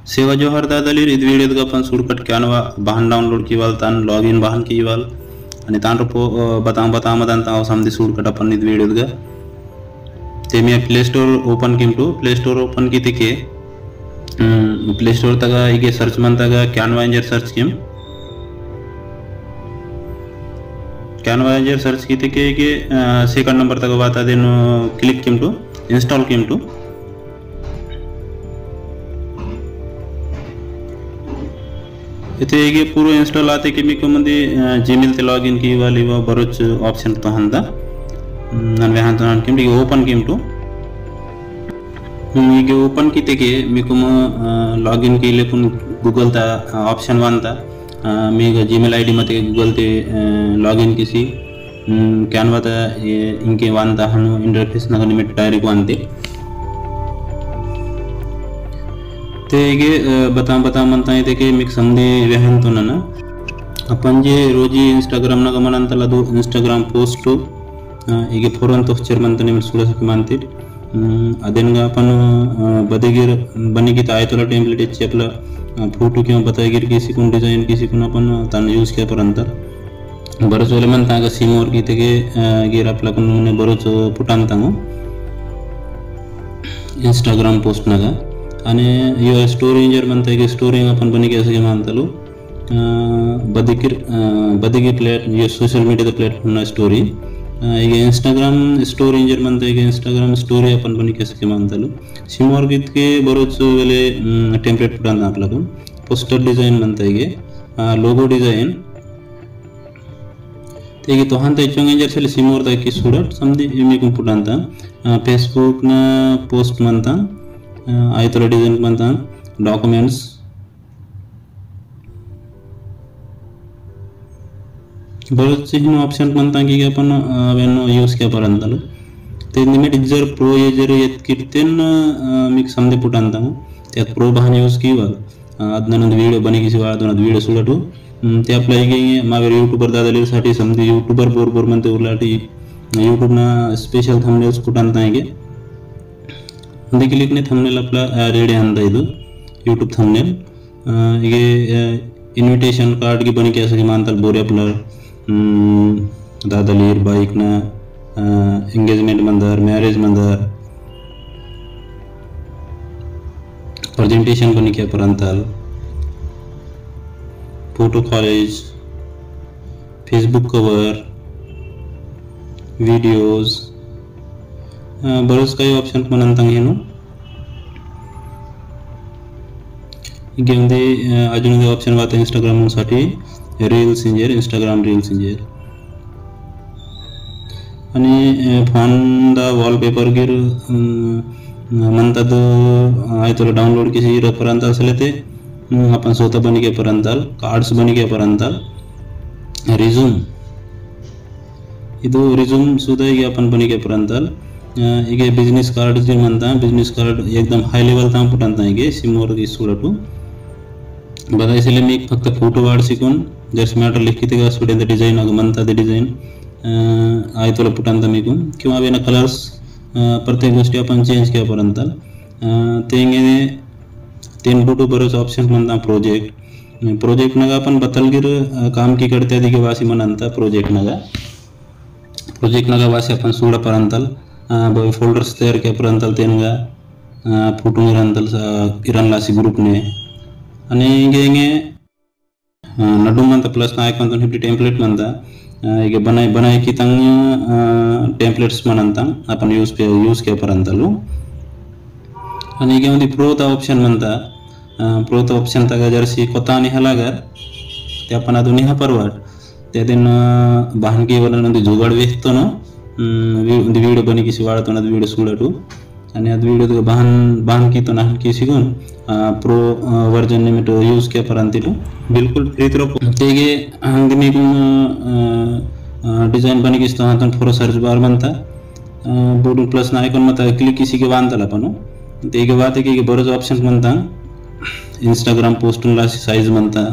सेवा जोहार दादालीर इद वीडियो अपन सुरकट क्यानवा बहान डाउनलोड की वाल तान लॉगिन बहान की वाल आणि तान रपो बताम मदान ता समधी सुरकट अपन इद वीडियो ते मी प्ले स्टोर ओपन किमटू प्ले स्टोर ओपन की तिके प्ले स्टोर तगा इगे सर्च मन तगा क्यानवा इंजर सर्च किम क्यानवा इंजर सर्च की तिके इगे सेकंड नंबर तगा वाता देन क्लिक किमटू इंस्टॉल किमटू इथे ये पूर्व इंस्टॉल आते की मी मध्ये जीमेल ते लॉगिन की वाली व बरोच ऑप्शन तो हंदा नन वेहान तो किम ओपन किम टू ये ओपन की ते के मी को लॉगिन की ले पुन गूगल ता ऑप्शन वानता मी जीमेल आईडी मते गूगल ते लॉगिन किसी कैनवा ता इनके वानता हनु इंटरफेस नगर निमिट डायरेक्ट वानते ते बता मनता है कि मिक्स समधी वेहन तो ना अपन जे रोजी इंस्टाग्राम ना गमनंतला दो इंस्टाग्राम पोस्ट ಈಗ ಫೋರಂತ ಚರ್ಮಂತ ನಿಮ್ಮ ಸುಳಸಕ್ಕೆ ಮಾಂತಿರ್ ಅದೇನಗ अपन बदेगिर बनेगी तो आयतला टेम्पलेट इच्छे आपला फोटो किंवा बतागिर किसी कोण डिझाइन किसी कोण आपण तान यूज किया पर्यंत बरच वेळे म्हणता का सीमवर की ते गिर आपला कोण बरच पुटांता इंस्टाग्राम पोस्ट नगा आणि यो स्टोरी इंजर म्हणता की स्टोरी आपण बनेगी असं मानतालो बदेगिर प्लेट ये सोशल मीडिया प्लेटफॉर्म ना स्टोरी ಈಗ इंस्टाग्राम स्टोरी इंजर म्हणता की इंस्टाग्राम स्टोरी आपण पण कसं मानतालो सिमवर कितके बरोच वेळे टेम्पलेट पुटांता आपल्याकडून पोस्टर डिझाइन म्हणता की लोगो डिझाइन ते तो हंत चोंग इंजर सेल सिमवर ता की सुडट समधी मी को पुटांता फेसबुक ना पोस्ट म्हणता आयतला डिझाइन म्हणता डॉक्युमेंट्स बरेच ऑप्शन म्हणता की आपण वेनो यूज किया पर्यंत ते निमिट जर प्रो जर येत कितेन मी समजे पुटांता त्यात प्रो बहान यूज किवा ಅದನ್ನ ವಿಡಿಯೋ ಬನಿಗಿಸಿ ಅದನ್ನ ವಿಡಿಯೋ ಸುಳಟು ते आपल्या ಈಗ मागे यूट्यूबर दादालीसाठी समजे यूट्यूबर बरोबर म्हणते उलाटी यूट्यूब ना स्पेशल थंबनेल्स पुटांता आहे अंदे क्लिक ने थंबनेल आपला रेडी अंदा ಇದು यूट्यूब थंबनेल ಈಗ इन्विटेशन कार्ड की बनी कैसे की मानता बोरे आपला दादालीर बाइक ना एंगेजमेंट मंदर मैरिज मंदर प्रेजेंटेशन बनी क्या परंतल photo collage Facebook cover videos बरच काही ऑप्शन म्हणता घेणं इगे अजून ऑप्शन वाता इंस्टाग्राम साठी रील्स इंजर इंस्टाग्राम रील्स इंजर आणि फोन दा वॉलपेपर गिर म्हणतात आयतला डाउनलोड किसी पर्यंत असले ते आपण स्वतः बनिके पर्यंत कार्ड्स बनिके पर्यंत रिझ्यूम ಇದು रिझ्यूम सुद्धा ಈಗ आपण बनिके पर्यंत ಈಗ बिझनेस कार्ड जे म्हणता बिझनेस कार्ड एकदम हाय लेवल ता पुटांता ಈಗ सिमवर की सुडटू बघा इसलिए मी फक्त फोटो वाढ शिकून जर मॅटर लिखिते का स्टुडंट डिझाइन आग म्हणता ते डिझाइन आयतला पुटांता मी किंवा वेना कलर्स प्रत्येक गोष्टी आपण चेंज किया पर्यंत तेंगे तीन फोटो बरच ऑप्शन म्हणता प्रोजेक्ट नगा आपण बतलगिर काम की करते दिगे वासी म्हणता प्रोजेक्ट नगा वासी आपण सोडा पर्यंत फोल्डर्स तयार किया पर्यंत तेनगा फोटो इरनलासी ग्रुप ने आणि ಹಿಂಗೆ नडू म्हणता प्लस आयकॉन तो 50 टेम्पलेट म्हणता ಈಗ बनाई की तंग टेम्पलेट्स म्हणता आपण यूज किया पर्यंतलो आणि ಈಗ ಒಂದು प्रो ता ऑप्शन म्हणता प्रो ता ऑप्शन तगा जरसी कोता निहलागर ते आपण ಅದು निहा परवाड ते दिन बाहनकी वाला नंदी जुगाड वेखतो ना ಒಂದು ವಿಡಿಯೋ ಬನಿ ಕಿಸಿ ವಾಡतो ना ವಿಡಿಯೋ ಸುಡಟು आणि ಅದು ವಿಡಿಯೋ बाहन की तो ना की सिगुन प्रो वर्जन निमिट यूज किया पर्यंत बिल्कुल फ्री तरफ तेगे हंगे मी डिजाइन बनी किस तो हातन फोर सर्च बार बनता बोर्ड प्लस ना आयकॉन मत क्लिक किसी के वांतला पण तेगे बात की बरच ऑप्शन म्हणता इंस्टाग्राम पोस्ट ला साइज म्हणता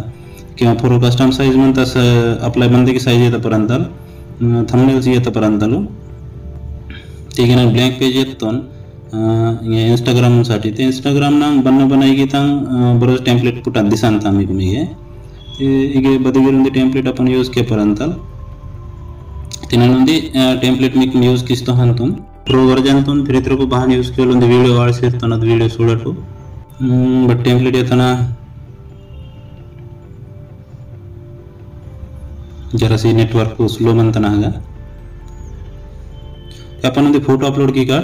किंवा फोटो कस्टम साइज म्हणता अप्लाय म्हणते की साइज येता पर्यंत थंबनेल्स येता पर्यंत तेगे ना ब्लँक पेज येतो इंस्टाग्राम साठी ते इंस्टाग्राम ना बन्ना बनाई की तांग बरोज टेम्पलेट पुटा दिसांता मी कुमिगे ते इगे बदगिरुंदी टेम्पलेट अपन यूज के परंतल तिननुंदी टेम्पलेट मिक यूज किस्तो हंतुम प्रो वर्जन तुन फिर इतर को बहान यूज के लोंदी वीडियो वाड़ सेर्तन अद वीडियो सूडटू बट टेम्पलेट येतना जरासी नेटवर्क स्लो मंतना हगा अपन फोटो अपलोड की का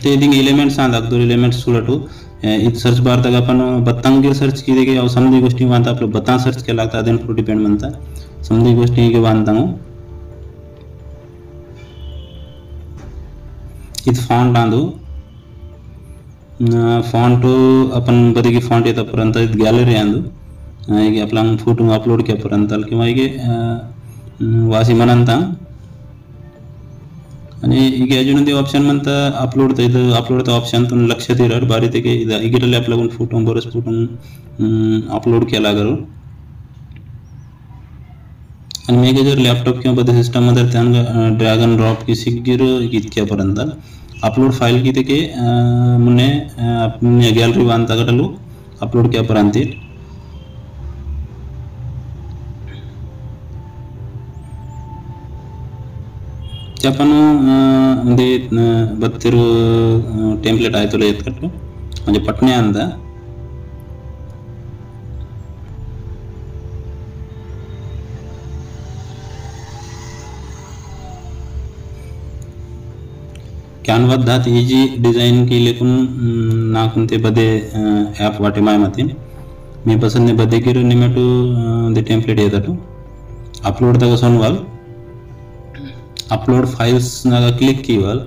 ते एलिमेंट्स दो एलिमेंट्स सूडटू इत सर्च बार तक अपन बत्तांगीर सर्च की देगे और समधी गोष्टी वांता आपलं बत्ता सर्च केला लागता अदेन प्रो डिपेंड म्हणता समधी गोष्टी के वांतांगो इत फॉन्ट आंदो फॉन्ट अपन बदगी फॉन्ट येता पर्यंत इत गॅलरी आंदो ಈಗ आपला फोटो अपलोड के पर्यंत किंवा इगे वासी म्हणता आणि ಈಗ अजून ऑप्शन म्हणता अपलोड ऑप्शन तुम लक्षात येईल बारी ते इगिरले आपला फोटो बरस फोटो अपलोड केला करू आणि मी जर लॅपटॉप किंवा बदे सिस्टम मध्ये त्यांना ड्रॅग एंड ड्रॉप की सिग्गिर इतक्या पर्यंत अपलोड फाइल की ते मुने अपने गॅलरी वांता गटलो अपलोड के पर्यंत आपण म्हणजे बत्तीर टेम्पलेट आहे तुला येत कटलो म्हणजे पटणे अंदा कॅनवा दात इजी डिजाइन की लेकुन नाकुंते बदे ऐप वाटे माय मतीन मी पसंद ने बदे किर निमेटू दे टेम्पलेट येताटू अपलोड तक सोनवाल अपलोड फाइल्स नागा क्लिक कीवल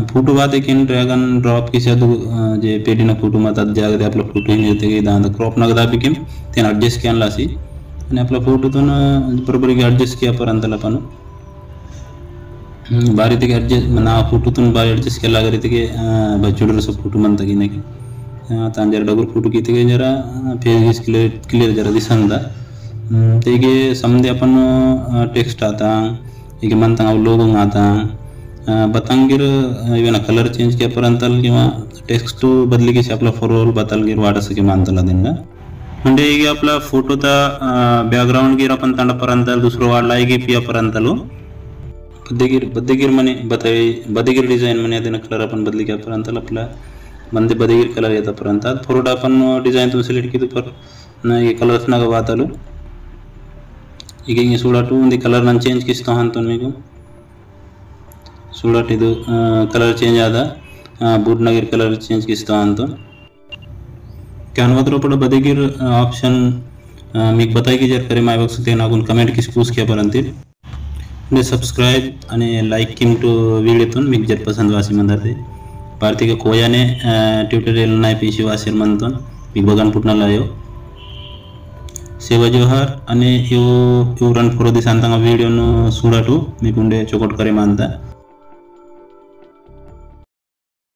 फोटो बात एक ड्रैग एंड ड्रॉप की साथ जे पेडी ना फोटो मत जाग दे आपला फोटो ही येते की दांत क्रॉप ना दाबी किम तेन एडजस्ट केन लासी आणि आपला फोटो तो ना बरोबर की एडजस्ट किया पर्यंत आपण बारी ते एडजस्ट ना फोटो तुन बारी एडजस्ट केला गरी ते की बचुडर सब फोटो म्हणता की नाही आता जरा डबल फोटो की ते जरा फेस क्लियर जरा दिसंदा तेगे समझे अपन टेक्स्ट आता ಈಗ ಮಂತ ಲೋಗೋ आता बतंगीर इवन कलर चेंज के परंतल किंवा टेक्स्ट बदली की आपला फॉरवर्ड बतलगीर वाढस की मानतला देंगा म्हणजे ಈಗ आपला फोटोचा बॅकग्राउंड गिर अपन तांड परंतल दुसरो वाढला की पिया परंतलो बदगीर मने बदगीर डिजाइन मने देना कलर अपन बदली के परंतल आपला मंदे बदगीर कलर येता पर्यंत फोटो अपन डिजाइन तुम सिलेक्ट की पर ये कलर्स ना वातलू ಈಗ ಹಿಂಗೆ ಸೂಡಾಟು ಒಂದು ಕಲರ್ ನಾನು ಚೇಂಜ್ ಕಿಸ್ತಾ ಅಂತ మీకు ಸೂಡಾಟ್ ಇದು ಕಲರ್ ಚೇಂಜ್ ಆದ ಬೂಟ್ನಾಗಿರ್ ಕಲರ್ ಚೇಂಜ್ ಕಿಸ್ತಾ ಅಂತ कॅनवा पर बदगीर ऑप्शन मी बताई की जर करे माय बॉक्स ते नागून कमेंट किस पूछ के पर्यंत ने सब्सक्राइब आणि लाईक किम टू व्हिडिओतून मी जर पसंत वासी म्हणते भारतीय कोयाने ट्युटोरियल नाही पीसी वासीर म्हणतो मी बघन पुटनाला यो सेवा जोहार आणि यो रन फॉर दिस अंतंगा व्हिडिओ नो सुडाटू मी कुंडे चोकट करे मानता